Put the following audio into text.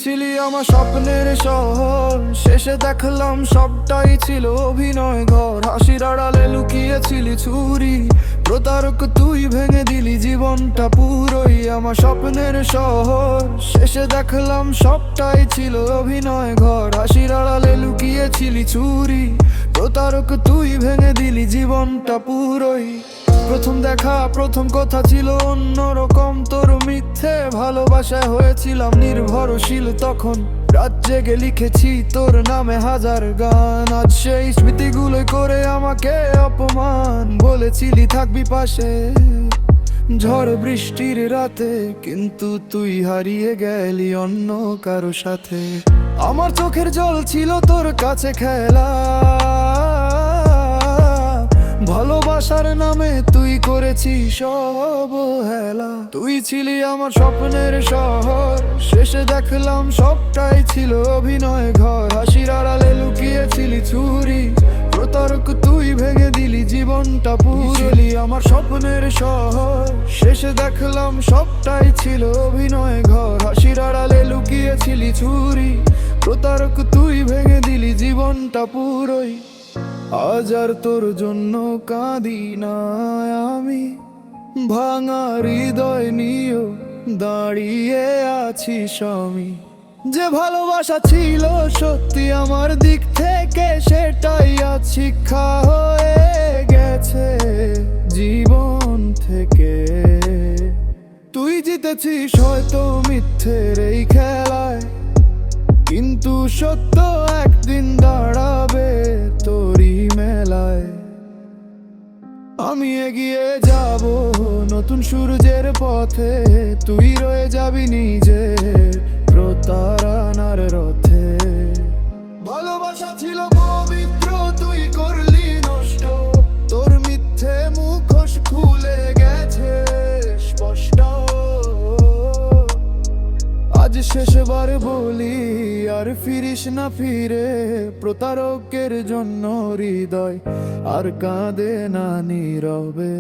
ছিলি আমার স্বপ্নের শহর, শেষে দেখলাম সবটাই ছিল অভিনয় ঘর। হাসির আড়ালে লুকিয়েছিলি ছুরি, প্রতারক তুই ভেঙে দিলি জীবনটা পুরোই। আমার স্বপ্নের শহর, শেষে দেখলাম সবটাই ছিল অভিনয় ঘর। হাসির আড়ালে লুকিয়েছিলি ছুরি, প্রতারক তুই ভেঙে দিলি জীবনটা পুরোই। প্রথম দেখা প্রথম কথা ছিল অন্যরকম, তোর মিথ্যে ভালোবাসায় হয়েছিলাম নির্ভরশীল। তখন রাত জেগে লিখেছি তোর নামে হাজার গান। আজ সেই স্মৃতিগুলো করে আমাকে অপমান, বলেছিলি থাকবি পাশে ঝড় বৃষ্টির রাতে, কিন্তু তুই হারিয়ে গেলি অন্য কারো সাথে। আমার চোখের জল ছিল তোর কাছে খেলা, ভালোবাসার নামে তুই করেছিস সব হেলা। তুই ছিলি আমার স্বপ্নের শহর, শেষে দেখলাম সবটাই ছিল অভিনয় ঘর। হাসির আড়ালে লুকিয়েছিলি ছুরি, প্রতারক তুই ভেঙে দিলি জীবনটা পুরোলি। আমার স্বপ্নের শহর, শেষে দেখলাম সবটাই ছিল অভিনয় ঘর। হাসির আড়ালে লুকিয়েছিলি ছুরি, প্রতারক তুই ভেঙে দিলি জীবনটা পুরোই। আজ আর তোর জন্য কাঁদি না আমি, ভাঙা হৃদয় নিয়েও দাঁড়িয়ে আছি স্বামী। যে ভালোবাসা ছিল সত্যি আমার দিক থেকে, সেটাই আজ শিক্ষা হয়ে গেছে জীবন থেকে। তুই জিতেছিস হয়তো মিথ্যের এই খেলায়, কিন্তু সত্য একদিন দাঁড়াবে তোরই মেলায়। আমি এগিয়ে যাব নতুন সূর্যের পথে, তুই রয়ে যাবি নিজের প্রতারণার রথে। ভালোবাসা ছিল পবিত্র, তুই করলি নষ্ট, তোর মিথ্যে মুখোশ খুলে গেছে স্পষ্ট। আজ শেষবার বলি আর ফিরিস না ফিরে, প্রতারকের জন্য হৃদয় আর কাঁদে না নীরবে।